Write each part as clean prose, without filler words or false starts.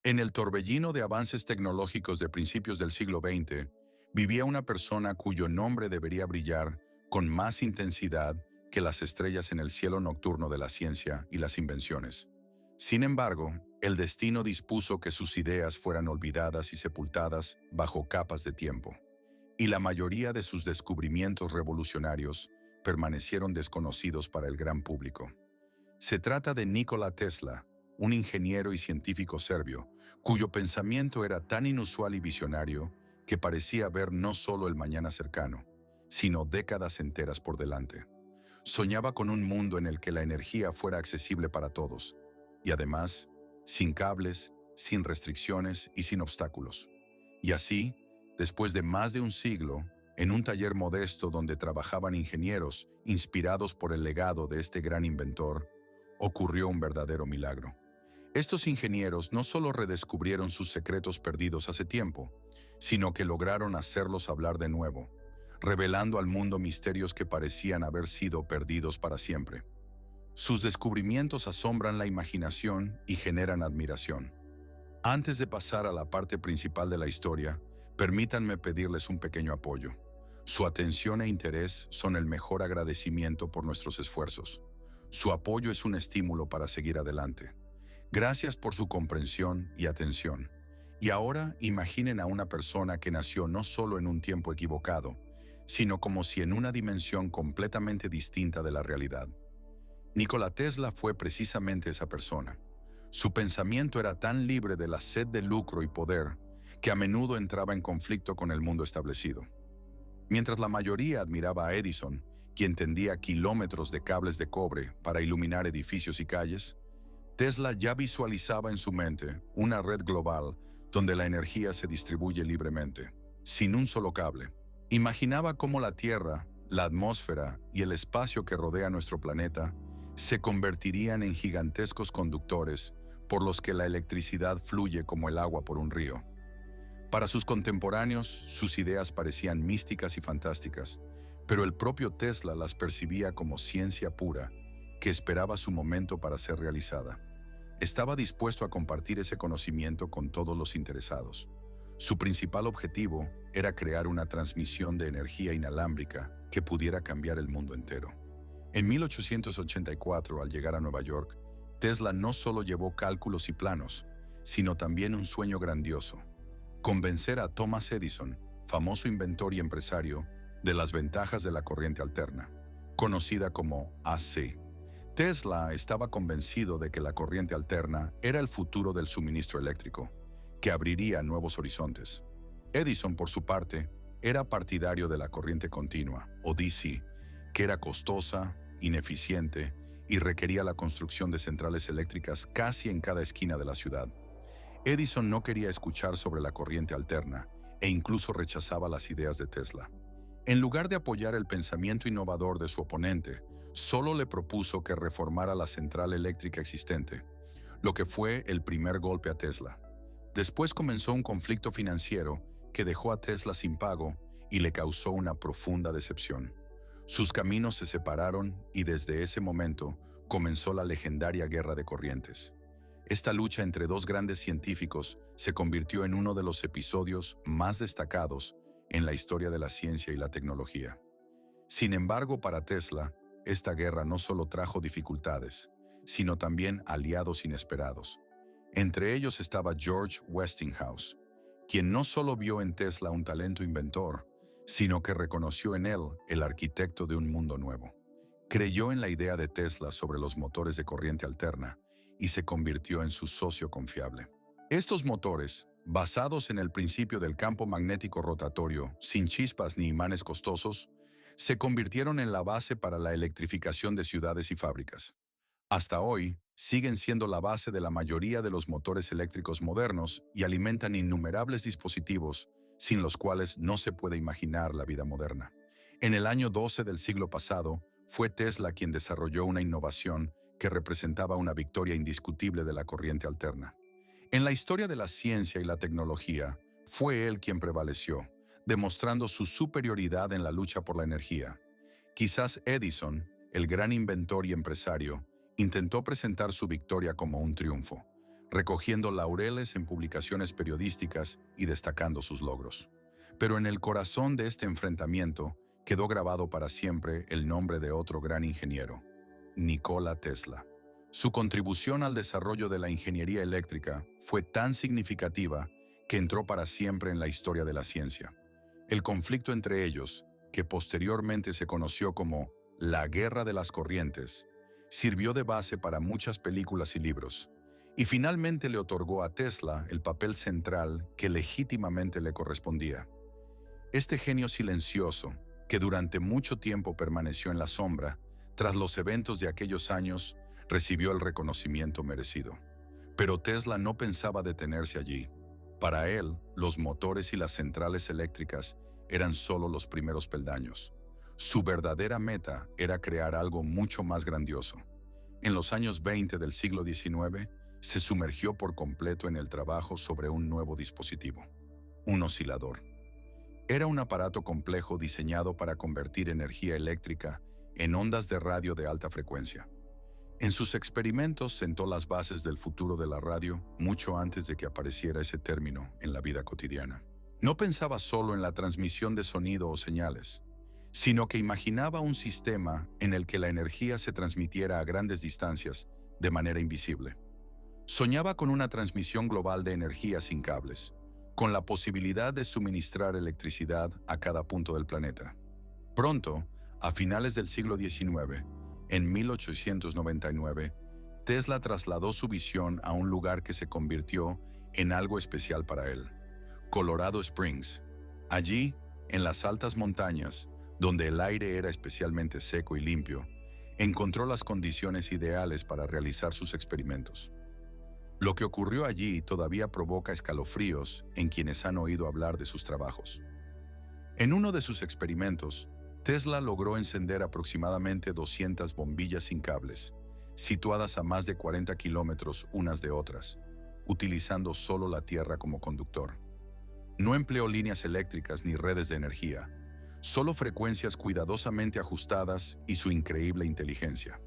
En el torbellino de avances tecnológicos de principios del siglo XX, vivía una persona cuyo nombre debería brillar con más intensidad que las estrellas en el cielo nocturno de la ciencia y las invenciones. Sin embargo, el destino dispuso que sus ideas fueran olvidadas y sepultadas bajo capas de tiempo, y la mayoría de sus descubrimientos revolucionarios permanecieron desconocidos para el gran público. Se trata de Nikola Tesla, un ingeniero y científico serbio, cuyo pensamiento era tan inusual y visionario que parecía ver no solo el mañana cercano, sino décadas enteras por delante. Soñaba con un mundo en el que la energía fuera accesible para todos, y además, sin cables, sin restricciones y sin obstáculos. Y así, después de más de un siglo, en un taller modesto donde trabajaban ingenieros inspirados por el legado de este gran inventor, ocurrió un verdadero milagro. Estos ingenieros no solo redescubrieron sus secretos perdidos hace tiempo, sino que lograron hacerlos hablar de nuevo, revelando al mundo misterios que parecían haber sido perdidos para siempre. Sus descubrimientos asombran la imaginación y generan admiración. Antes de pasar a la parte principal de la historia, permítanme pedirles un pequeño apoyo. Su atención e interés son el mejor agradecimiento por nuestros esfuerzos. Su apoyo es un estímulo para seguir adelante. Gracias por su comprensión y atención. Y ahora imaginen a una persona que nació no solo en un tiempo equivocado, sino como si en una dimensión completamente distinta de la realidad. Nikola Tesla fue precisamente esa persona. Su pensamiento era tan libre de la sed de lucro y poder que a menudo entraba en conflicto con el mundo establecido. Mientras la mayoría admiraba a Edison, quien tendía kilómetros de cables de cobre para iluminar edificios y calles, Tesla ya visualizaba en su mente una red global donde la energía se distribuye libremente, sin un solo cable. Imaginaba cómo la Tierra, la atmósfera y el espacio que rodea nuestro planeta se convertirían en gigantescos conductores por los que la electricidad fluye como el agua por un río. Para sus contemporáneos, sus ideas parecían místicas y fantásticas, pero el propio Tesla las percibía como ciencia pura, que esperaba su momento para ser realizada. Estaba dispuesto a compartir ese conocimiento con todos los interesados. Su principal objetivo era crear una transmisión de energía inalámbrica que pudiera cambiar el mundo entero. En 1884, al llegar a Nueva York, Tesla no solo llevó cálculos y planos, sino también un sueño grandioso: convencer a Thomas Edison, famoso inventor y empresario, de las ventajas de la corriente alterna, conocida como AC. Tesla estaba convencido de que la corriente alterna era el futuro del suministro eléctrico, que abriría nuevos horizontes. Edison, por su parte, era partidario de la corriente continua, o DC, que era costosa, ineficiente y requería la construcción de centrales eléctricas casi en cada esquina de la ciudad. Edison no quería escuchar sobre la corriente alterna e incluso rechazaba las ideas de Tesla. En lugar de apoyar el pensamiento innovador de su oponente, solo le propuso que reformara la central eléctrica existente, lo que fue el primer golpe a Tesla. Después comenzó un conflicto financiero que dejó a Tesla sin pago y le causó una profunda decepción. Sus caminos se separaron y desde ese momento comenzó la legendaria Guerra de Corrientes. Esta lucha entre dos grandes científicos se convirtió en uno de los episodios más destacados en la historia de la ciencia y la tecnología. Sin embargo, para Tesla, esta guerra no solo trajo dificultades, sino también aliados inesperados. Entre ellos estaba George Westinghouse, quien no solo vio en Tesla un talento inventor, sino que reconoció en él el arquitecto de un mundo nuevo. Creyó en la idea de Tesla sobre los motores de corriente alterna y se convirtió en su socio confiable. Estos motores, basados en el principio del campo magnético rotatorio, sin chispas ni imanes costosos, se convirtieron en la base para la electrificación de ciudades y fábricas. Hasta hoy, siguen siendo la base de la mayoría de los motores eléctricos modernos y alimentan innumerables dispositivos sin los cuales no se puede imaginar la vida moderna. En el año 12 del siglo pasado, fue Tesla quien desarrolló una innovación que representaba una victoria indiscutible de la corriente alterna. En la historia de la ciencia y la tecnología, fue él quien prevaleció, demostrando su superioridad en la lucha por la energía. Quizás Edison, el gran inventor y empresario, intentó presentar su victoria como un triunfo, recogiendo laureles en publicaciones periodísticas y destacando sus logros. Pero en el corazón de este enfrentamiento quedó grabado para siempre el nombre de otro gran ingeniero, Nikola Tesla. Su contribución al desarrollo de la ingeniería eléctrica fue tan significativa que entró para siempre en la historia de la ciencia. El conflicto entre ellos, que posteriormente se conoció como la Guerra de las Corrientes, sirvió de base para muchas películas y libros, y finalmente le otorgó a Tesla el papel central que legítimamente le correspondía. Este genio silencioso, que durante mucho tiempo permaneció en la sombra, tras los eventos de aquellos años, recibió el reconocimiento merecido. Pero Tesla no pensaba detenerse allí. Para él, los motores y las centrales eléctricas eran solo los primeros peldaños. Su verdadera meta era crear algo mucho más grandioso. En los años 20 del siglo XIX, se sumergió por completo en el trabajo sobre un nuevo dispositivo, un oscilador. Era un aparato complejo diseñado para convertir energía eléctrica en ondas de radio de alta frecuencia. En sus experimentos sentó las bases del futuro de la radio mucho antes de que apareciera ese término en la vida cotidiana. No pensaba solo en la transmisión de sonido o señales, sino que imaginaba un sistema en el que la energía se transmitiera a grandes distancias de manera invisible. Soñaba con una transmisión global de energía sin cables, con la posibilidad de suministrar electricidad a cada punto del planeta. Pronto, a finales del siglo XIX, en 1899, Tesla trasladó su visión a un lugar que se convirtió en algo especial para él, Colorado Springs. Allí, en las altas montañas, donde el aire era especialmente seco y limpio, encontró las condiciones ideales para realizar sus experimentos. Lo que ocurrió allí todavía provoca escalofríos en quienes han oído hablar de sus trabajos. En uno de sus experimentos, Tesla logró encender aproximadamente 200 bombillas sin cables, situadas a más de 40 kilómetros unas de otras, utilizando solo la tierra como conductor. No empleó líneas eléctricas ni redes de energía, solo frecuencias cuidadosamente ajustadas y su increíble inteligencia.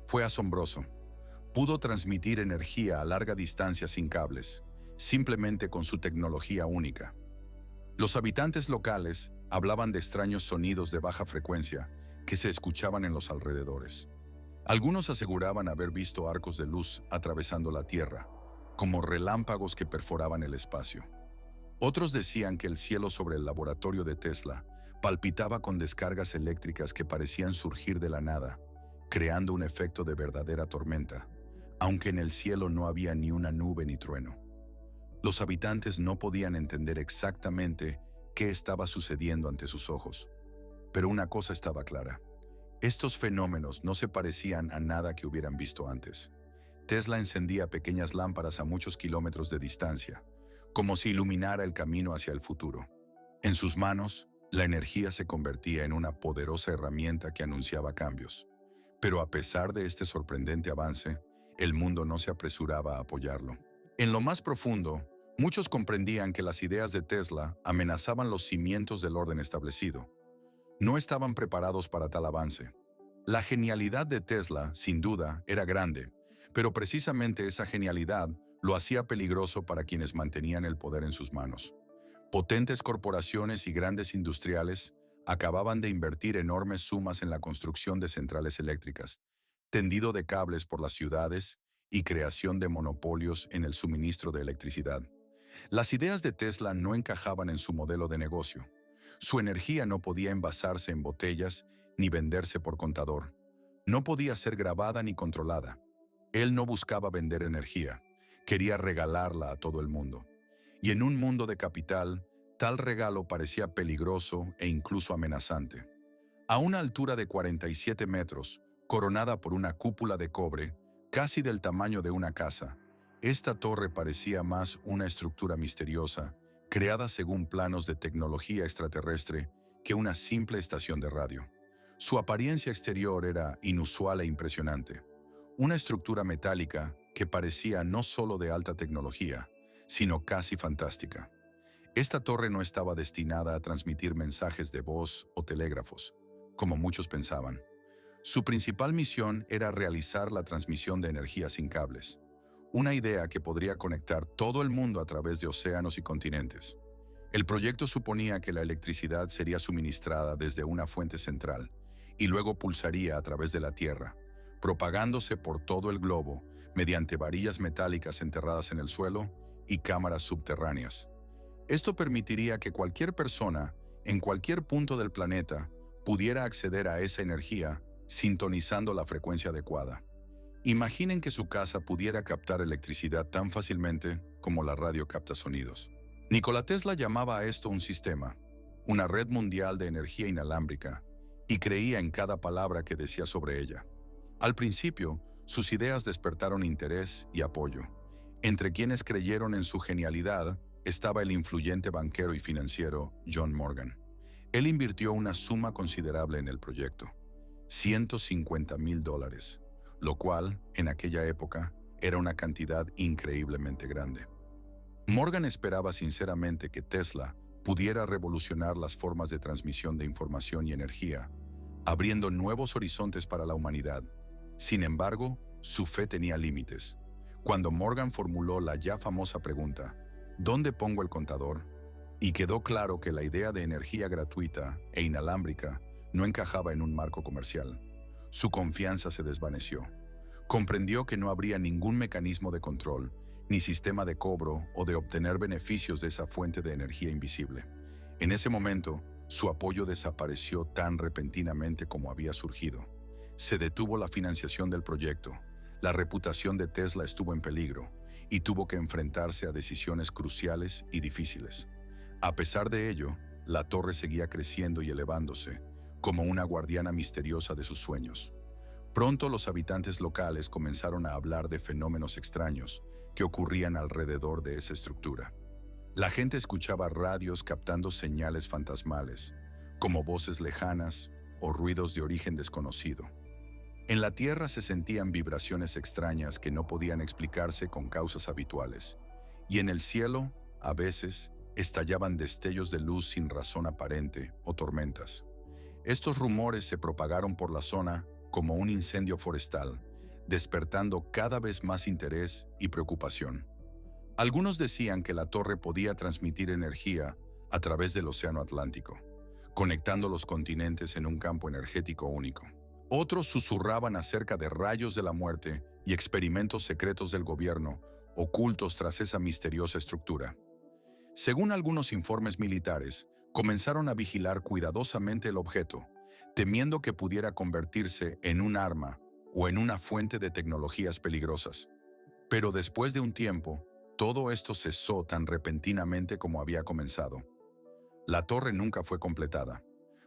Fue asombroso. Pudo transmitir energía a larga distancia sin cables, simplemente con su tecnología única. Los habitantes locales hablaban de extraños sonidos de baja frecuencia que se escuchaban en los alrededores. Algunos aseguraban haber visto arcos de luz atravesando la Tierra, como relámpagos que perforaban el espacio. Otros decían que el cielo sobre el laboratorio de Tesla palpitaba con descargas eléctricas que parecían surgir de la nada, creando un efecto de verdadera tormenta, aunque en el cielo no había ni una nube ni trueno. Los habitantes no podían entender exactamente qué estaba sucediendo ante sus ojos. Pero una cosa estaba clara. Estos fenómenos no se parecían a nada que hubieran visto antes. Tesla encendía pequeñas lámparas a muchos kilómetros de distancia, como si iluminara el camino hacia el futuro. En sus manos, la energía se convertía en una poderosa herramienta que anunciaba cambios. Pero a pesar de este sorprendente avance, el mundo no se apresuraba a apoyarlo. En lo más profundo, muchos comprendían que las ideas de Tesla amenazaban los cimientos del orden establecido. No estaban preparados para tal avance. La genialidad de Tesla, sin duda, era grande, pero precisamente esa genialidad lo hacía peligroso para quienes mantenían el poder en sus manos. Potentes corporaciones y grandes industriales acababan de invertir enormes sumas en la construcción de centrales eléctricas, tendido de cables por las ciudades y creación de monopolios en el suministro de electricidad. Las ideas de Tesla no encajaban en su modelo de negocio. Su energía no podía envasarse en botellas ni venderse por contador. No podía ser grabada ni controlada. Él no buscaba vender energía, quería regalarla a todo el mundo. Y en un mundo de capital, tal regalo parecía peligroso e incluso amenazante. A una altura de 47 metros, coronada por una cúpula de cobre, casi del tamaño de una casa, esta torre parecía más una estructura misteriosa, creada según planos de tecnología extraterrestre, que una simple estación de radio. Su apariencia exterior era inusual e impresionante. Una estructura metálica que parecía no solo de alta tecnología, sino casi fantástica. Esta torre no estaba destinada a transmitir mensajes de voz o telégrafos, como muchos pensaban. Su principal misión era realizar la transmisión de energía sin cables, una idea que podría conectar todo el mundo a través de océanos y continentes. El proyecto suponía que la electricidad sería suministrada desde una fuente central y luego pulsaría a través de la Tierra, propagándose por todo el globo mediante varillas metálicas enterradas en el suelo y cámaras subterráneas. Esto permitiría que cualquier persona, en cualquier punto del planeta, pudiera acceder a esa energía sintonizando la frecuencia adecuada. Imaginen que su casa pudiera captar electricidad tan fácilmente como la radio capta sonidos. Nikola Tesla llamaba a esto un sistema, una red mundial de energía inalámbrica, y creía en cada palabra que decía sobre ella. Al principio, sus ideas despertaron interés y apoyo. Entre quienes creyeron en su genialidad estaba el influyente banquero y financiero John Morgan. Él invirtió una suma considerable en el proyecto, $150,000, lo cual, en aquella época, era una cantidad increíblemente grande. Morgan esperaba sinceramente que Tesla pudiera revolucionar las formas de transmisión de información y energía, abriendo nuevos horizontes para la humanidad. Sin embargo, su fe tenía límites. Cuando Morgan formuló la ya famosa pregunta, ¿dónde pongo el contador?, y quedó claro que la idea de energía gratuita e inalámbrica no encajaba en un marco comercial, su confianza se desvaneció. Comprendió que no habría ningún mecanismo de control, ni sistema de cobro o de obtener beneficios de esa fuente de energía invisible. En ese momento, su apoyo desapareció tan repentinamente como había surgido. Se detuvo la financiación del proyecto, la reputación de Tesla estuvo en peligro y tuvo que enfrentarse a decisiones cruciales y difíciles. A pesar de ello, la torre seguía creciendo y elevándose, como una guardiana misteriosa de sus sueños. Pronto los habitantes locales comenzaron a hablar de fenómenos extraños que ocurrían alrededor de esa estructura. La gente escuchaba radios captando señales fantasmales, como voces lejanas o ruidos de origen desconocido. En la Tierra se sentían vibraciones extrañas que no podían explicarse con causas habituales, y en el cielo, a veces, estallaban destellos de luz sin razón aparente o tormentas. Estos rumores se propagaron por la zona como un incendio forestal, despertando cada vez más interés y preocupación. Algunos decían que la torre podía transmitir energía a través del Océano Atlántico, conectando los continentes en un campo energético único. Otros susurraban acerca de rayos de la muerte y experimentos secretos del gobierno ocultos tras esa misteriosa estructura. Según algunos informes militares, comenzaron a vigilar cuidadosamente el objeto, temiendo que pudiera convertirse en un arma o en una fuente de tecnologías peligrosas. Pero después de un tiempo, todo esto cesó tan repentinamente como había comenzado. La torre nunca fue completada.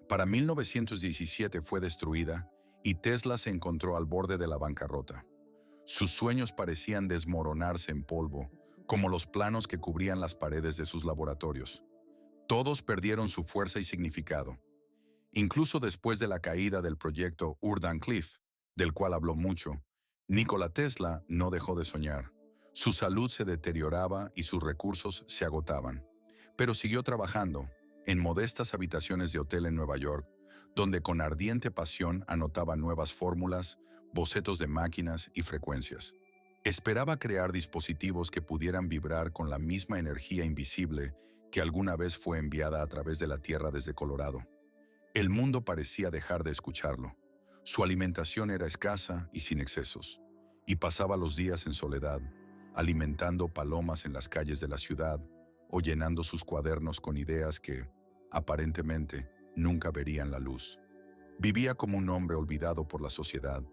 Para 1917 fue destruida y Tesla se encontró al borde de la bancarrota. Sus sueños parecían desmoronarse en polvo, como los planos que cubrían las paredes de sus laboratorios. Todos perdieron su fuerza y significado. Incluso después de la caída del proyecto Urdan Cliff, del cual habló mucho, Nikola Tesla no dejó de soñar. Su salud se deterioraba y sus recursos se agotaban. Pero siguió trabajando, en modestas habitaciones de hotel en Nueva York, donde con ardiente pasión anotaba nuevas fórmulas, bocetos de máquinas y frecuencias. Esperaba crear dispositivos que pudieran vibrar con la misma energía invisible que alguna vez fue enviada a través de la Tierra desde Colorado. El mundo parecía dejar de escucharlo. Su alimentación era escasa y sin excesos, y pasaba los días en soledad, alimentando palomas en las calles de la ciudad o llenando sus cuadernos con ideas que, aparentemente, nunca verían la luz. Vivía como un hombre olvidado por la sociedad,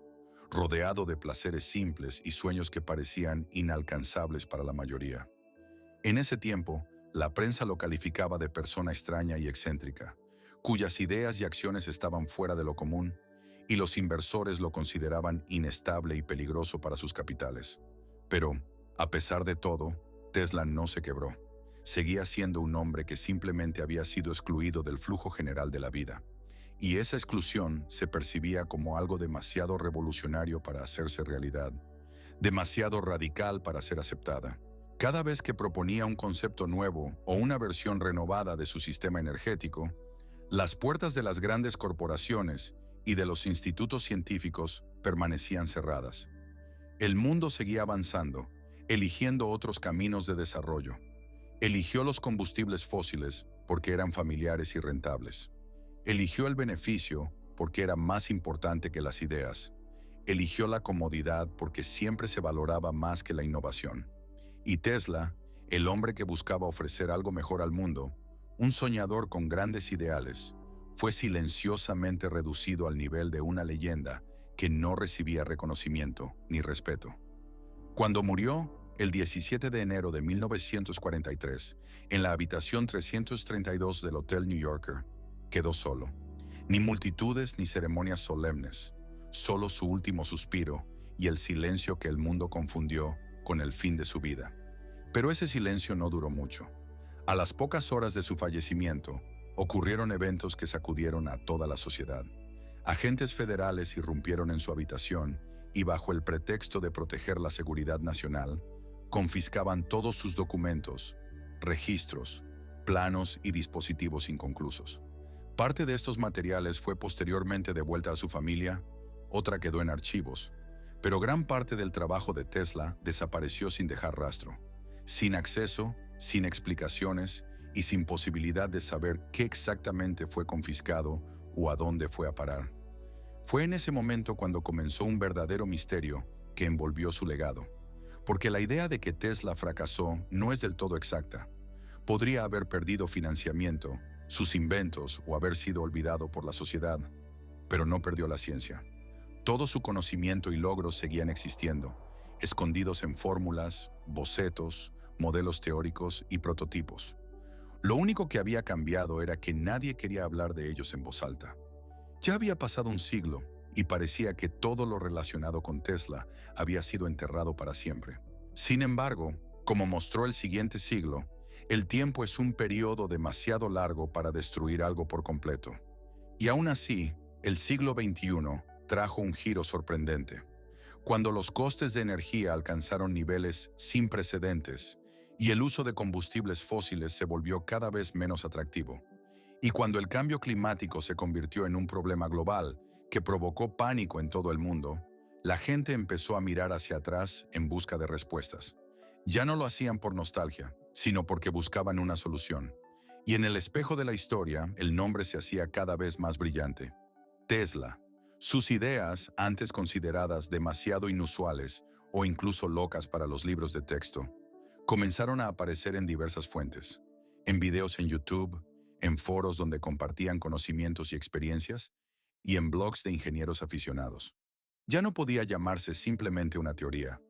rodeado de placeres simples y sueños que parecían inalcanzables para la mayoría. En ese tiempo, la prensa lo calificaba de persona extraña y excéntrica, cuyas ideas y acciones estaban fuera de lo común, y los inversores lo consideraban inestable y peligroso para sus capitales. Pero, a pesar de todo, Tesla no se quebró. Seguía siendo un hombre que simplemente había sido excluido del flujo general de la vida. Y esa exclusión se percibía como algo demasiado revolucionario para hacerse realidad, demasiado radical para ser aceptada. Cada vez que proponía un concepto nuevo o una versión renovada de su sistema energético, las puertas de las grandes corporaciones y de los institutos científicos permanecían cerradas. El mundo seguía avanzando, eligiendo otros caminos de desarrollo. Eligió los combustibles fósiles porque eran familiares y rentables. Eligió el beneficio porque era más importante que las ideas. Eligió la comodidad porque siempre se valoraba más que la innovación. Y Tesla, el hombre que buscaba ofrecer algo mejor al mundo, un soñador con grandes ideales, fue silenciosamente reducido al nivel de una leyenda que no recibía reconocimiento ni respeto. Cuando murió, el 17 de enero de 1943, en la habitación 332 del Hotel New Yorker, quedó solo. Ni multitudes ni ceremonias solemnes, solo su último suspiro y el silencio que el mundo confundió con el fin de su vida. Pero ese silencio no duró mucho. A las pocas horas de su fallecimiento, ocurrieron eventos que sacudieron a toda la sociedad. Agentes federales irrumpieron en su habitación y, bajo el pretexto de proteger la seguridad nacional, confiscaban todos sus documentos, registros, planos y dispositivos inconclusos. Parte de estos materiales fue posteriormente devuelta a su familia, otra quedó en archivos, pero gran parte del trabajo de Tesla desapareció sin dejar rastro, sin acceso, sin explicaciones y sin posibilidad de saber qué exactamente fue confiscado o a dónde fue a parar. Fue en ese momento cuando comenzó un verdadero misterio que envolvió su legado, porque la idea de que Tesla fracasó no es del todo exacta. Podría haber perdido financiamiento, sus inventos o haber sido olvidado por la sociedad, pero no perdió la ciencia. Todo su conocimiento y logros seguían existiendo, escondidos en fórmulas, bocetos, modelos teóricos y prototipos. Lo único que había cambiado era que nadie quería hablar de ellos en voz alta. Ya había pasado un siglo y parecía que todo lo relacionado con Tesla había sido enterrado para siempre. Sin embargo, como mostró el siguiente siglo, el tiempo es un periodo demasiado largo para destruir algo por completo. Y aún así, el siglo XXI trajo un giro sorprendente. Cuando los costes de energía alcanzaron niveles sin precedentes y el uso de combustibles fósiles se volvió cada vez menos atractivo, y cuando el cambio climático se convirtió en un problema global que provocó pánico en todo el mundo, la gente empezó a mirar hacia atrás en busca de respuestas. Ya no lo hacían por nostalgia, sino porque buscaban una solución. Y en el espejo de la historia, el nombre se hacía cada vez más brillante: Tesla. Sus ideas, antes consideradas demasiado inusuales o incluso locas para los libros de texto, comenzaron a aparecer en diversas fuentes, en videos en YouTube, en foros donde compartían conocimientos y experiencias, y en blogs de ingenieros aficionados. Ya no podía llamarse simplemente una teoría.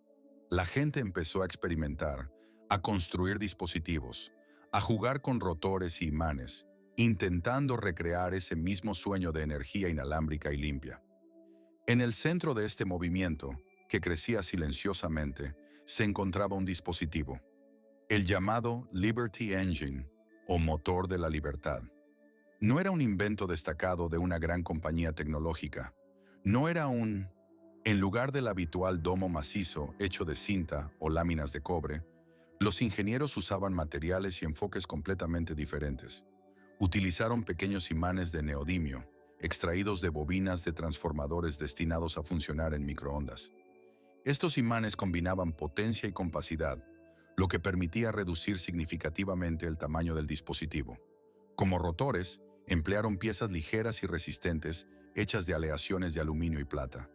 La gente empezó a experimentar, a construir dispositivos, a jugar con rotores y imanes, intentando recrear ese mismo sueño de energía inalámbrica y limpia. En el centro de este movimiento, que crecía silenciosamente, se encontraba un dispositivo, el llamado Liberty Engine, o motor de la libertad. No era un invento destacado de una gran compañía tecnológica. No era en lugar del habitual domo macizo hecho de cinta o láminas de cobre, los ingenieros usaban materiales y enfoques completamente diferentes. Utilizaron pequeños imanes de neodimio, extraídos de bobinas de transformadores destinados a funcionar en microondas. Estos imanes combinaban potencia y compacidad, lo que permitía reducir significativamente el tamaño del dispositivo. Como rotores, emplearon piezas ligeras y resistentes hechas de aleaciones de aluminio y plata,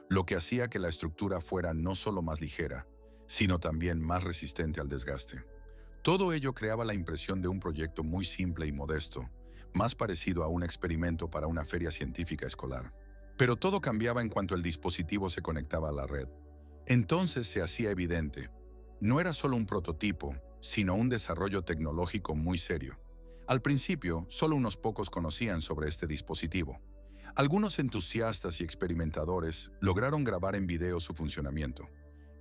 lo que hacía que la estructura fuera no solo más ligera, sino también más resistente al desgaste. Todo ello creaba la impresión de un proyecto muy simple y modesto, más parecido a un experimento para una feria científica escolar. Pero todo cambiaba en cuanto el dispositivo se conectaba a la red. Entonces se hacía evidente: no era solo un prototipo, sino un desarrollo tecnológico muy serio. Al principio, solo unos pocos conocían sobre este dispositivo. Algunos entusiastas y experimentadores lograron grabar en video su funcionamiento.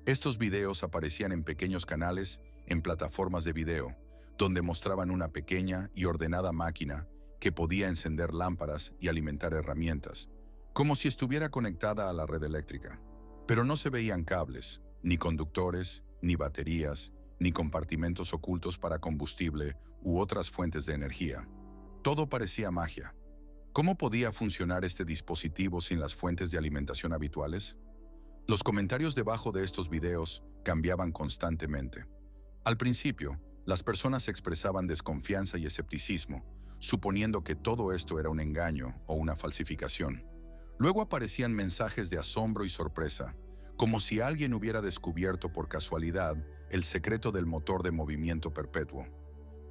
Estos videos aparecían en pequeños canales, en plataformas de video, donde mostraban una pequeña y ordenada máquina que podía encender lámparas y alimentar herramientas, como si estuviera conectada a la red eléctrica. Pero no se veían cables, ni conductores, ni baterías, ni compartimentos ocultos para combustible u otras fuentes de energía. Todo parecía magia. ¿Cómo podía funcionar este dispositivo sin las fuentes de alimentación habituales? Los comentarios debajo de estos videos cambiaban constantemente. Al principio, las personas expresaban desconfianza y escepticismo, suponiendo que todo esto era un engaño o una falsificación. Luego aparecían mensajes de asombro y sorpresa, como si alguien hubiera descubierto por casualidad el secreto del motor de movimiento perpetuo.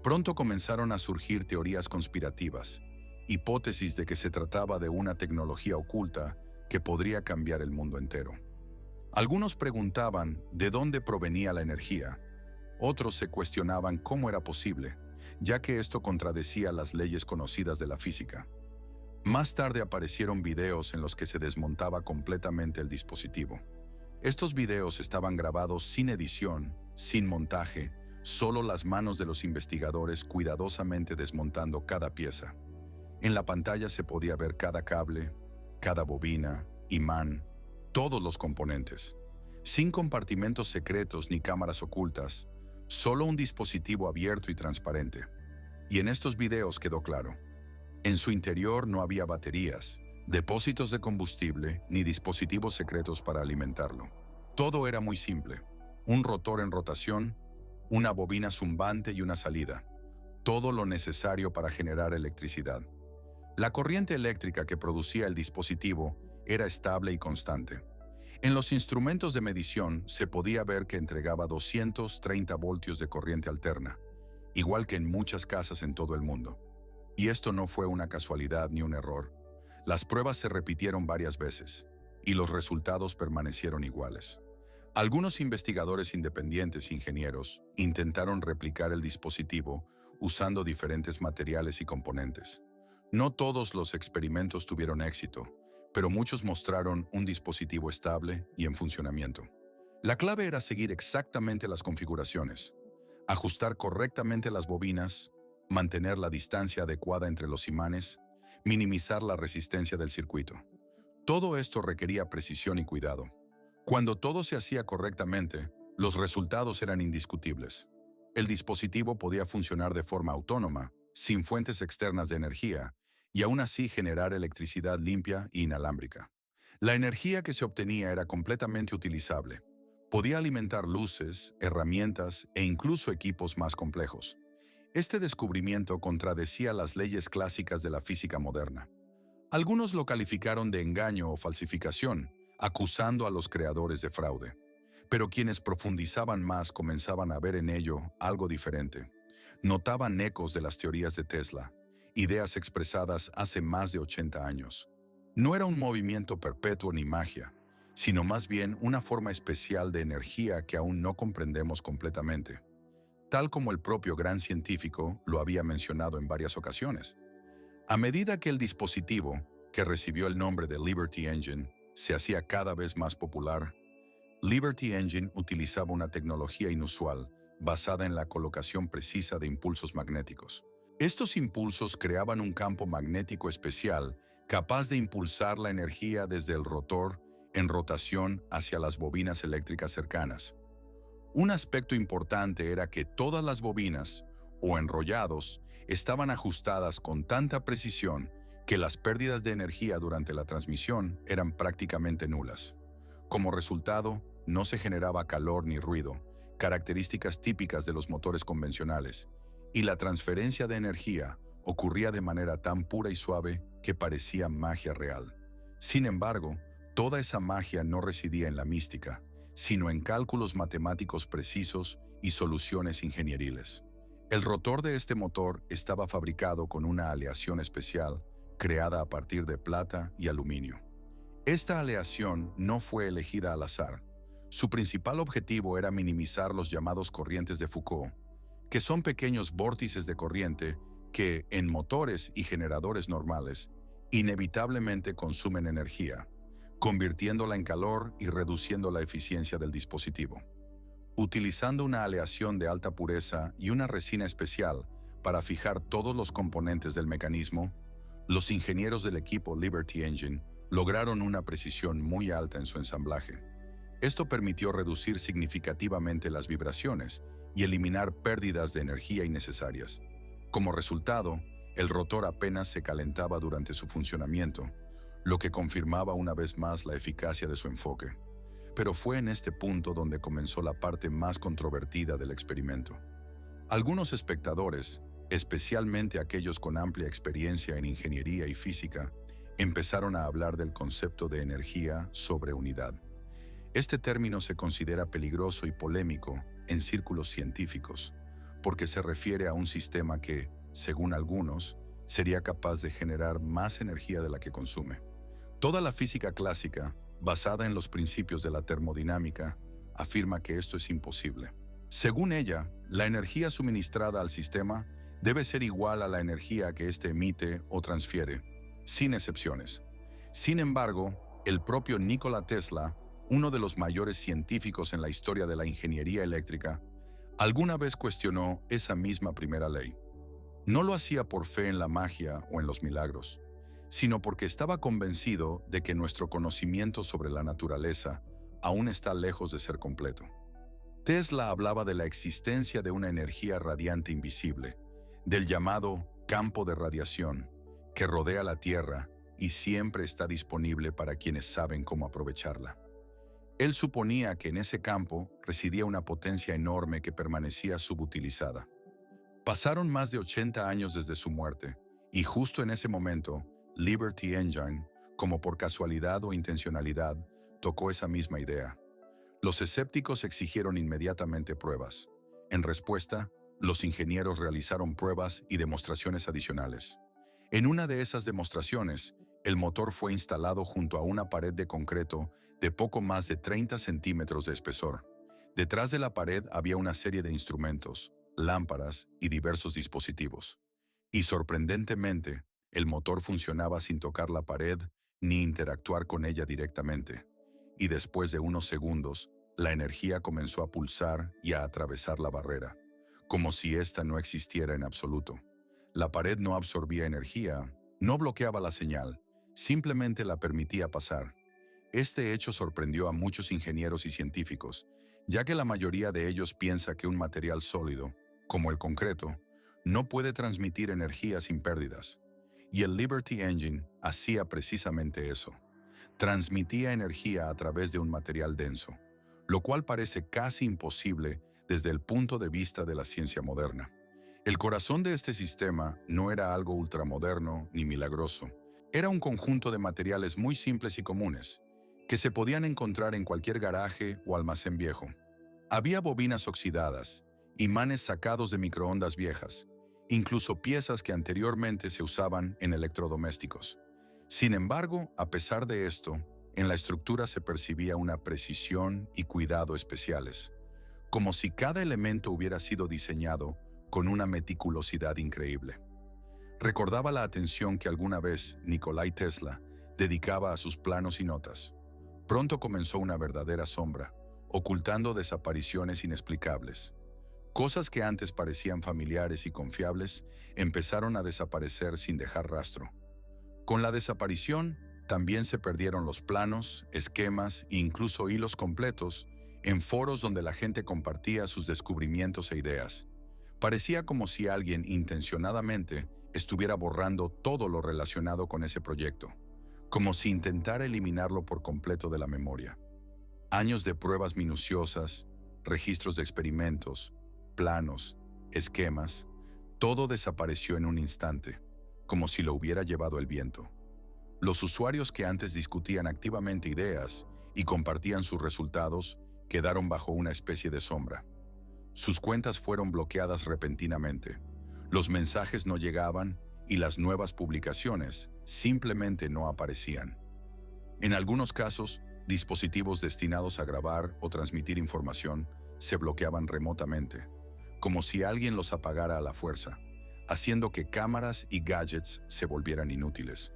Pronto comenzaron a surgir teorías conspirativas, hipótesis de que se trataba de una tecnología oculta que podría cambiar el mundo entero. Algunos preguntaban de dónde provenía la energía, otros se cuestionaban cómo era posible, ya que esto contradecía las leyes conocidas de la física. Más tarde aparecieron videos en los que se desmontaba completamente el dispositivo. Estos videos estaban grabados sin edición, sin montaje, solo las manos de los investigadores cuidadosamente desmontando cada pieza. En la pantalla se podía ver cada cable, cada bobina, imán, todos los componentes. Sin compartimentos secretos ni cámaras ocultas, solo un dispositivo abierto y transparente. Y en estos videos quedó claro. En su interior no había baterías, depósitos de combustible ni dispositivos secretos para alimentarlo. Todo era muy simple. Un rotor en rotación, una bobina zumbante y una salida. Todo lo necesario para generar electricidad. La corriente eléctrica que producía el dispositivo era estable y constante. En los instrumentos de medición se podía ver que entregaba 230 voltios de corriente alterna, igual que en muchas casas en todo el mundo. Y esto no fue una casualidad ni un error. Las pruebas se repitieron varias veces, y los resultados permanecieron iguales. Algunos investigadores independientes e ingenieros intentaron replicar el dispositivo usando diferentes materiales y componentes. No todos los experimentos tuvieron éxito, pero muchos mostraron un dispositivo estable y en funcionamiento. La clave era seguir exactamente las configuraciones, ajustar correctamente las bobinas, mantener la distancia adecuada entre los imanes, minimizar la resistencia del circuito. Todo esto requería precisión y cuidado. Cuando todo se hacía correctamente, los resultados eran indiscutibles. El dispositivo podía funcionar de forma autónoma, sin fuentes externas de energía, y aún así generar electricidad limpia e inalámbrica. La energía que se obtenía era completamente utilizable. Podía alimentar luces, herramientas e incluso equipos más complejos. Este descubrimiento contradecía las leyes clásicas de la física moderna. Algunos lo calificaron de engaño o falsificación, acusando a los creadores de fraude. Pero quienes profundizaban más comenzaban a ver en ello algo diferente. Notaban ecos de las teorías de Tesla, ideas expresadas hace más de 80 años. No era un movimiento perpetuo ni magia, sino más bien una forma especial de energía que aún no comprendemos completamente, tal como el propio gran científico lo había mencionado en varias ocasiones. A medida que el dispositivo, que recibió el nombre de Liberty Engine, se hacía cada vez más popular, Liberty Engine utilizaba una tecnología inusual basada en la colocación precisa de impulsos magnéticos. Estos impulsos creaban un campo magnético especial capaz de impulsar la energía desde el rotor en rotación hacia las bobinas eléctricas cercanas. Un aspecto importante era que todas las bobinas, o enrollados, estaban ajustadas con tanta precisión que las pérdidas de energía durante la transmisión eran prácticamente nulas. Como resultado, no se generaba calor ni ruido, características típicas de los motores convencionales, y la transferencia de energía ocurría de manera tan pura y suave que parecía magia real. Sin embargo, toda esa magia no residía en la mística, sino en cálculos matemáticos precisos y soluciones ingenieriles. El rotor de este motor estaba fabricado con una aleación especial creada a partir de plata y aluminio. Esta aleación no fue elegida al azar. Su principal objetivo era minimizar los llamados corrientes de Foucault, que son pequeños vórtices de corriente que, en motores y generadores normales, inevitablemente consumen energía, convirtiéndola en calor y reduciendo la eficiencia del dispositivo. Utilizando una aleación de alta pureza y una resina especial para fijar todos los componentes del mecanismo, los ingenieros del equipo Liberty Engine lograron una precisión muy alta en su ensamblaje. Esto permitió reducir significativamente las vibraciones y eliminar pérdidas de energía innecesarias. Como resultado, el rotor apenas se calentaba durante su funcionamiento, lo que confirmaba una vez más la eficacia de su enfoque. Pero fue en este punto donde comenzó la parte más controvertida del experimento. Algunos espectadores, especialmente aquellos con amplia experiencia en ingeniería y física, empezaron a hablar del concepto de energía sobre unidad. Este término se considera peligroso y polémico en círculos científicos, porque se refiere a un sistema que, según algunos, sería capaz de generar más energía de la que consume. Toda la física clásica, basada en los principios de la termodinámica, afirma que esto es imposible. Según ella, la energía suministrada al sistema debe ser igual a la energía que éste emite o transfiere, sin excepciones. Sin embargo, el propio Nikola Tesla, uno de los mayores científicos en la historia de la ingeniería eléctrica, alguna vez cuestionó esa misma primera ley. No lo hacía por fe en la magia o en los milagros, sino porque estaba convencido de que nuestro conocimiento sobre la naturaleza aún está lejos de ser completo. Tesla hablaba de la existencia de una energía radiante invisible, del llamado campo de radiación, que rodea la Tierra y siempre está disponible para quienes saben cómo aprovecharla. Él suponía que en ese campo residía una potencia enorme que permanecía subutilizada. Pasaron más de 80 años desde su muerte, y justo en ese momento, Liberty Engine, como por casualidad o intencionalidad, tocó esa misma idea. Los escépticos exigieron inmediatamente pruebas. En respuesta, los ingenieros realizaron pruebas y demostraciones adicionales. En una de esas demostraciones, el motor fue instalado junto a una pared de concreto de poco más de 30 centímetros de espesor. Detrás de la pared había una serie de instrumentos, lámparas y diversos dispositivos. Y sorprendentemente, el motor funcionaba sin tocar la pared ni interactuar con ella directamente. Y después de unos segundos, la energía comenzó a pulsar y a atravesar la barrera, como si ésta no existiera en absoluto. La pared no absorbía energía, no bloqueaba la señal, simplemente la permitía pasar. Este hecho sorprendió a muchos ingenieros y científicos, ya que la mayoría de ellos piensa que un material sólido, como el concreto, no puede transmitir energía sin pérdidas. Y el Liberty Engine hacía precisamente eso. Transmitía energía a través de un material denso, lo cual parece casi imposible desde el punto de vista de la ciencia moderna. El corazón de este sistema no era algo ultramoderno ni milagroso. Era un conjunto de materiales muy simples y comunes, que se podían encontrar en cualquier garaje o almacén viejo. Había bobinas oxidadas, imanes sacados de microondas viejas, incluso piezas que anteriormente se usaban en electrodomésticos. Sin embargo, a pesar de esto, en la estructura se percibía una precisión y cuidado especiales, como si cada elemento hubiera sido diseñado con una meticulosidad increíble. Recordaba la atención que alguna vez Nikola Tesla dedicaba a sus planos y notas. Pronto comenzó una verdadera sombra, ocultando desapariciones inexplicables. Cosas que antes parecían familiares y confiables empezaron a desaparecer sin dejar rastro. Con la desaparición, también se perdieron los planos, esquemas e incluso hilos completos en foros donde la gente compartía sus descubrimientos e ideas. Parecía como si alguien intencionadamente estuviera borrando todo lo relacionado con ese proyecto, como si intentara eliminarlo por completo de la memoria. Años de pruebas minuciosas, registros de experimentos, planos, esquemas, todo desapareció en un instante, como si lo hubiera llevado el viento. Los usuarios que antes discutían activamente ideas y compartían sus resultados quedaron bajo una especie de sombra. Sus cuentas fueron bloqueadas repentinamente, los mensajes no llegaban y las nuevas publicaciones simplemente no aparecían. En algunos casos, dispositivos destinados a grabar o transmitir información se bloqueaban remotamente, como si alguien los apagara a la fuerza, haciendo que cámaras y gadgets se volvieran inútiles.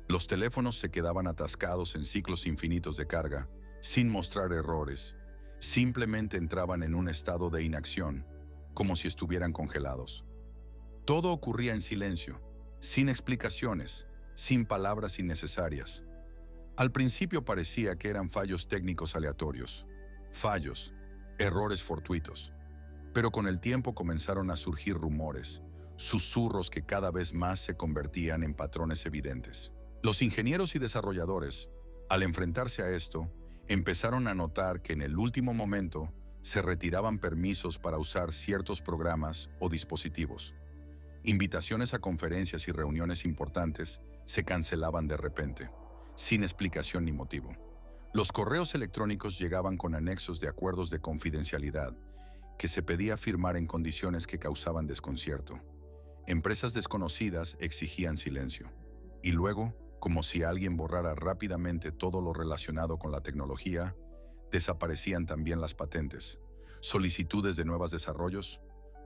Los teléfonos se quedaban atascados en ciclos infinitos de carga, sin mostrar errores. Simplemente entraban en un estado de inacción, como si estuvieran congelados. Todo ocurría en silencio, sin explicaciones, sin palabras innecesarias. Al principio parecía que eran fallos técnicos aleatorios, fallos, errores fortuitos. Pero con el tiempo comenzaron a surgir rumores, susurros que cada vez más se convertían en patrones evidentes. Los ingenieros y desarrolladores, al enfrentarse a esto, Empezaron a notar que en el último momento se retiraban permisos para usar ciertos programas o dispositivos. Invitaciones a conferencias y reuniones importantes se cancelaban de repente, sin explicación ni motivo. Los correos electrónicos llegaban con anexos de acuerdos de confidencialidad que se pedía firmar en condiciones que causaban desconcierto. Empresas desconocidas exigían silencio. Y luego, como si alguien borrara rápidamente todo lo relacionado con la tecnología, desaparecían también las patentes, solicitudes de nuevos desarrollos,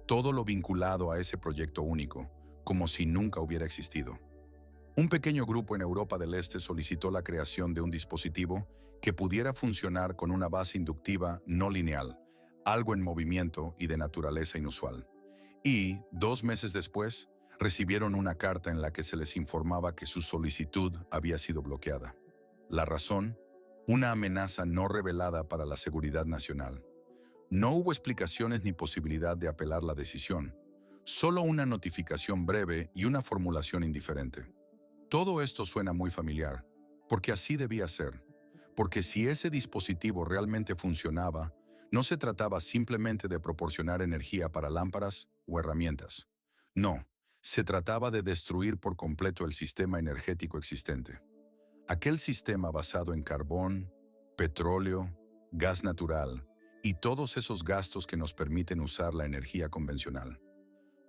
todo lo vinculado a ese proyecto único, como si nunca hubiera existido. Un pequeño grupo en Europa del Este solicitó la creación de un dispositivo que pudiera funcionar con una base inductiva no lineal, algo en movimiento y de naturaleza inusual. Y, 2 meses después, recibieron una carta en la que se les informaba que su solicitud había sido bloqueada. La razón: una amenaza no revelada para la seguridad nacional. No hubo explicaciones ni posibilidad de apelar la decisión, solo una notificación breve y una formulación indiferente. Todo esto suena muy familiar, porque así debía ser. Porque si ese dispositivo realmente funcionaba, no se trataba simplemente de proporcionar energía para lámparas o herramientas. No, se trataba de destruir por completo el sistema energético existente. Aquel sistema basado en carbón, petróleo, gas natural y todos esos gastos que nos permiten usar la energía convencional.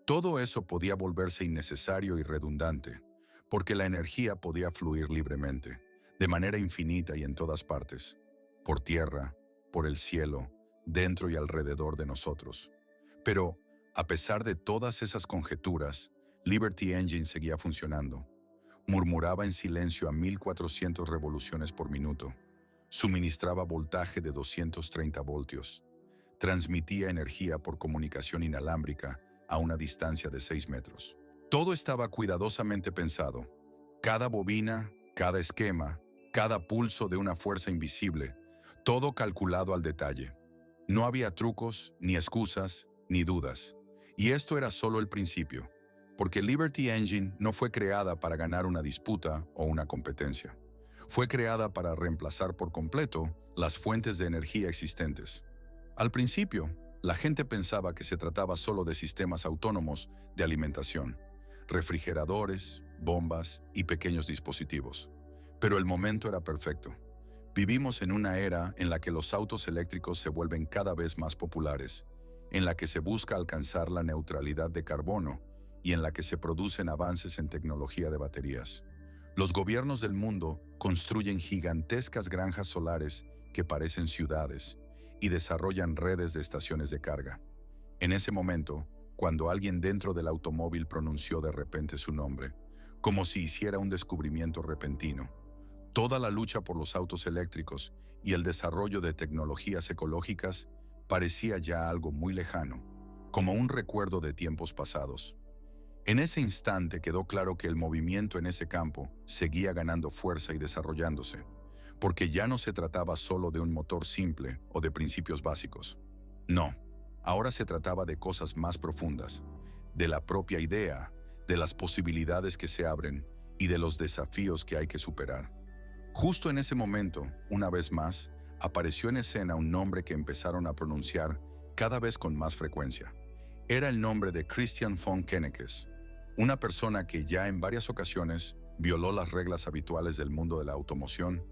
Todo eso podía volverse innecesario y redundante, porque la energía podía fluir libremente, de manera infinita y en todas partes, por tierra, por el cielo, dentro y alrededor de nosotros. Pero, a pesar de todas esas conjeturas, Liberty Engine seguía funcionando. Murmuraba en silencio a 1400 revoluciones por minuto. Suministraba voltaje de 230 voltios. Transmitía energía por comunicación inalámbrica a una distancia de 6 metros. Todo estaba cuidadosamente pensado. Cada bobina, cada esquema, cada pulso de una fuerza invisible, todo calculado al detalle. No había trucos, ni excusas, ni dudas. Y esto era solo el principio, porque Liberty Engine no fue creada para ganar una disputa o una competencia. Fue creada para reemplazar por completo las fuentes de energía existentes. Al principio, la gente pensaba que se trataba solo de sistemas autónomos de alimentación, refrigeradores, bombas y pequeños dispositivos. Pero el momento era perfecto. Vivimos en una era en la que los autos eléctricos se vuelven cada vez más populares, en la que se busca alcanzar la neutralidad de carbono y en la que se producen avances en tecnología de baterías. Los gobiernos del mundo construyen gigantescas granjas solares que parecen ciudades y desarrollan redes de estaciones de carga. En ese momento, cuando alguien dentro del automóvil pronunció de repente su nombre, como si hiciera un descubrimiento repentino, toda la lucha por los autos eléctricos y el desarrollo de tecnologías ecológicas parecía ya algo muy lejano, como un recuerdo de tiempos pasados. En ese instante quedó claro que el movimiento en ese campo seguía ganando fuerza y desarrollándose, porque ya no se trataba solo de un motor simple o de principios básicos. No, ahora se trataba de cosas más profundas, de la propia idea, de las posibilidades que se abren y de los desafíos que hay que superar. Justo en ese momento, una vez más, apareció en escena un nombre que empezaron a pronunciar cada vez con más frecuencia. Era el nombre de Christian von Kennekes, una persona que ya en varias ocasiones violó las reglas habituales del mundo de la automoción,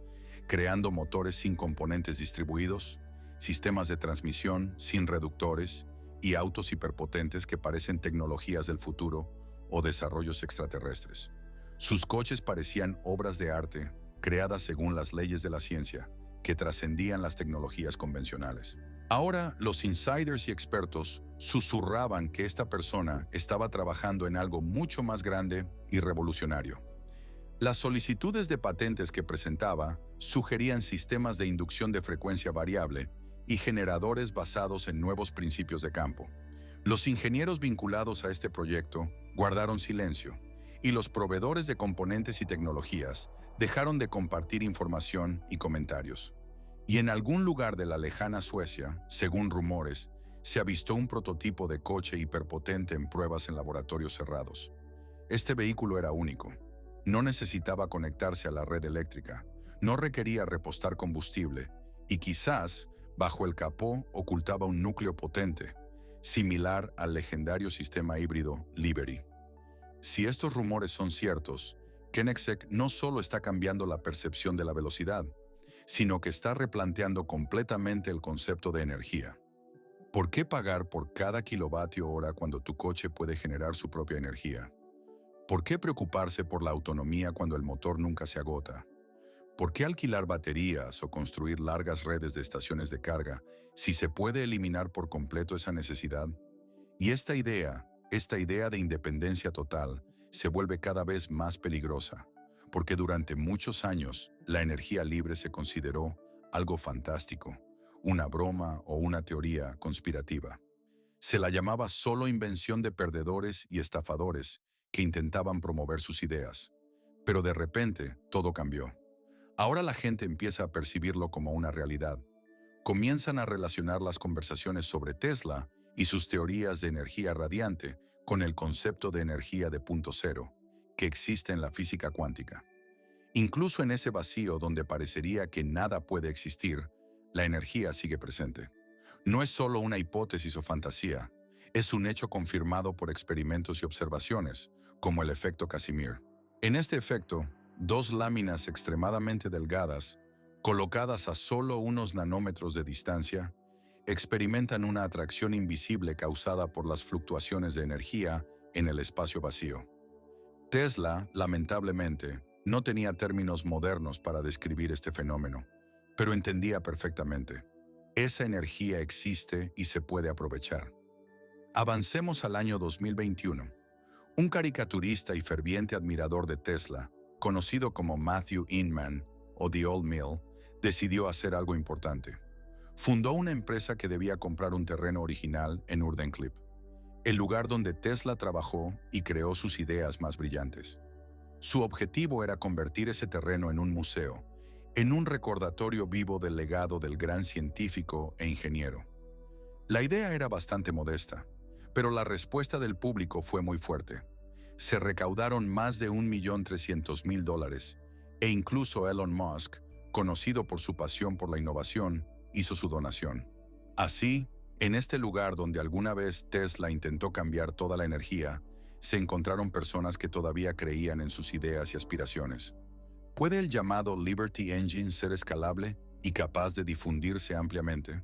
creando motores sin componentes distribuidos, sistemas de transmisión sin reductores y autos hiperpotentes que parecen tecnologías del futuro o desarrollos extraterrestres. Sus coches parecían obras de arte creadas según las leyes de la ciencia, que trascendían las tecnologías convencionales. Ahora, los insiders y expertos susurraban que esta persona estaba trabajando en algo mucho más grande y revolucionario. Las solicitudes de patentes que presentaba sugerían sistemas de inducción de frecuencia variable y generadores basados en nuevos principios de campo. Los ingenieros vinculados a este proyecto guardaron silencio, y los proveedores de componentes y tecnologías dejaron de compartir información y comentarios. Y en algún lugar de la lejana Suecia, según rumores, se avistó un prototipo de coche hiperpotente en pruebas en laboratorios cerrados. Este vehículo era único. No necesitaba conectarse a la red eléctrica, no requería repostar combustible Y quizás, bajo el capó ocultaba un núcleo potente, similar al legendario sistema híbrido Liberty. Si estos rumores son ciertos, Koenigsegg no solo está cambiando la percepción de la velocidad, sino que está replanteando completamente el concepto de energía. ¿Por qué pagar por cada kilovatio hora cuando tu coche puede generar su propia energía? ¿Por qué preocuparse por la autonomía cuando el motor nunca se agota? ¿Por qué alquilar baterías o construir largas redes de estaciones de carga si se puede eliminar por completo esa necesidad? Y esta idea de independencia total, se vuelve cada vez más peligrosa, porque durante muchos años la energía libre se consideró algo fantástico, una broma o una teoría conspirativa. Se la llamaba solo invención de perdedores y estafadores que intentaban promover sus ideas. Pero de repente todo cambió. Ahora la gente empieza a percibirlo como una realidad. Comienzan a relacionar las conversaciones sobre Tesla y sus teorías de energía radiante con el concepto de energía de punto cero que existe en la física cuántica. Incluso en ese vacío donde parecería que nada puede existir, la energía sigue presente. No es solo una hipótesis o fantasía, es un hecho confirmado por experimentos y observaciones, como el efecto Casimir. En este efecto, dos láminas extremadamente delgadas, colocadas a solo unos nanómetros de distancia, experimentan una atracción invisible causada por las fluctuaciones de energía en el espacio vacío. Tesla, lamentablemente, no tenía términos modernos para describir este fenómeno, pero entendía perfectamente. Esa energía existe y se puede aprovechar. Avancemos al año 2021. Un caricaturista y ferviente admirador de Tesla, conocido como Matthew Inman o The Old Mill, decidió hacer algo importante. Fundó una empresa que debía comprar un terreno original en Urdencliffe, el lugar donde Tesla trabajó y creó sus ideas más brillantes. Su objetivo era convertir ese terreno en un museo, en un recordatorio vivo del legado del gran científico e ingeniero. La idea era bastante modesta, pero la respuesta del público fue muy fuerte. Se recaudaron más de $1.300.000 e incluso Elon Musk, conocido por su pasión por la innovación, hizo su donación. Así, en este lugar donde alguna vez Tesla intentó cambiar toda la energía, se encontraron personas que todavía creían en sus ideas y aspiraciones. ¿Puede el llamado Liberty Engine ser escalable y capaz de difundirse ampliamente?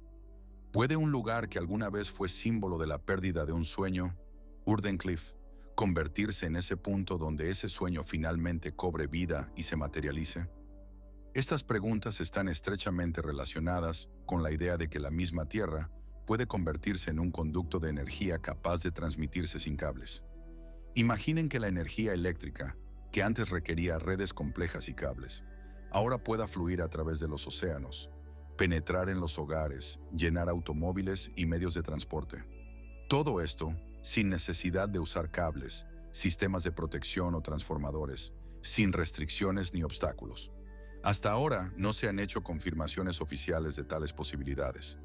¿Puede un lugar que alguna vez fue símbolo de la pérdida de un sueño, Urdencliffe, convertirse en ese punto donde ese sueño finalmente cobre vida y se materialice? Estas preguntas están estrechamente relacionadas con la idea de que la misma Tierra puede convertirse en un conducto de energía capaz de transmitirse sin cables. Imaginen que la energía eléctrica, que antes requería redes complejas y cables, ahora pueda fluir a través de los océanos, penetrar en los hogares, llenar automóviles y medios de transporte. Todo esto sin necesidad de usar cables, sistemas de protección o transformadores, sin restricciones ni obstáculos. Hasta ahora no se han hecho confirmaciones oficiales de tales posibilidades,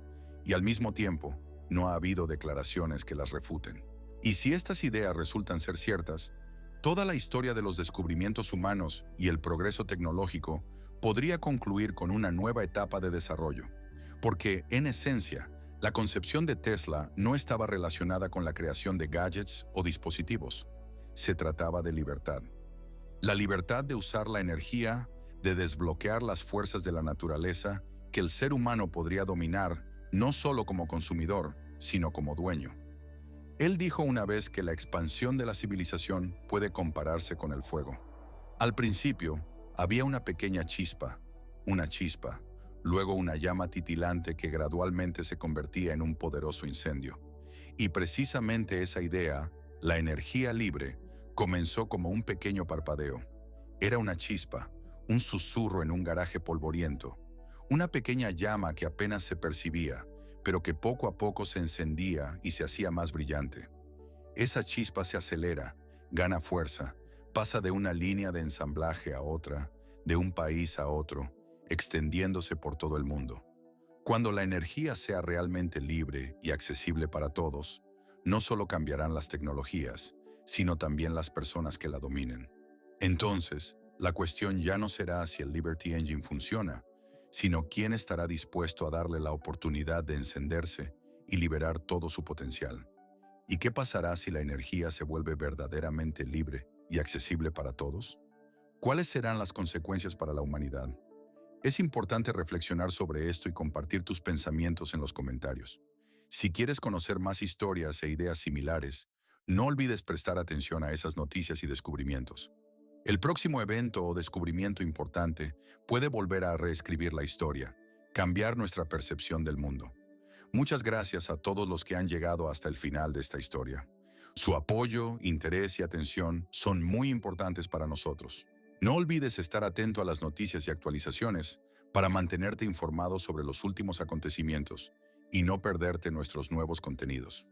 y al mismo tiempo no ha habido declaraciones que las refuten. Y si estas ideas resultan ser ciertas, toda la historia de los descubrimientos humanos y el progreso tecnológico podría concluir con una nueva etapa de desarrollo, porque, en esencia, la concepción de Tesla no estaba relacionada con la creación de gadgets o dispositivos. Se trataba de libertad. La libertad de usar la energía, de desbloquear las fuerzas de la naturaleza que el ser humano podría dominar no solo como consumidor, sino como dueño. Él dijo una vez que la expansión de la civilización puede compararse con el fuego. Al principio, había una pequeña chispa, luego una llama titilante que gradualmente se convertía en un poderoso incendio. Y precisamente esa idea, la energía libre, comenzó como un pequeño parpadeo. Era una chispa, un susurro en un garaje polvoriento, una pequeña llama que apenas se percibía, pero que poco a poco se encendía y se hacía más brillante. Esa chispa se acelera, gana fuerza, pasa de una línea de ensamblaje a otra, de un país a otro, extendiéndose por todo el mundo. Cuando la energía sea realmente libre y accesible para todos, no solo cambiarán las tecnologías, sino también las personas que la dominen. Entonces, la cuestión ya no será si el Liberty Engine funciona, sino quién estará dispuesto a darle la oportunidad de encenderse y liberar todo su potencial. ¿Y qué pasará si la energía se vuelve verdaderamente libre y accesible para todos? ¿Cuáles serán las consecuencias para la humanidad? Es importante reflexionar sobre esto y compartir tus pensamientos en los comentarios. Si quieres conocer más historias e ideas similares, no olvides prestar atención a esas noticias y descubrimientos. El próximo evento o descubrimiento importante puede volver a reescribir la historia, cambiar nuestra percepción del mundo. Muchas gracias a todos los que han llegado hasta el final de esta historia. Su apoyo, interés y atención son muy importantes para nosotros. No olvides estar atento a las noticias y actualizaciones para mantenerte informado sobre los últimos acontecimientos y no perderte nuestros nuevos contenidos.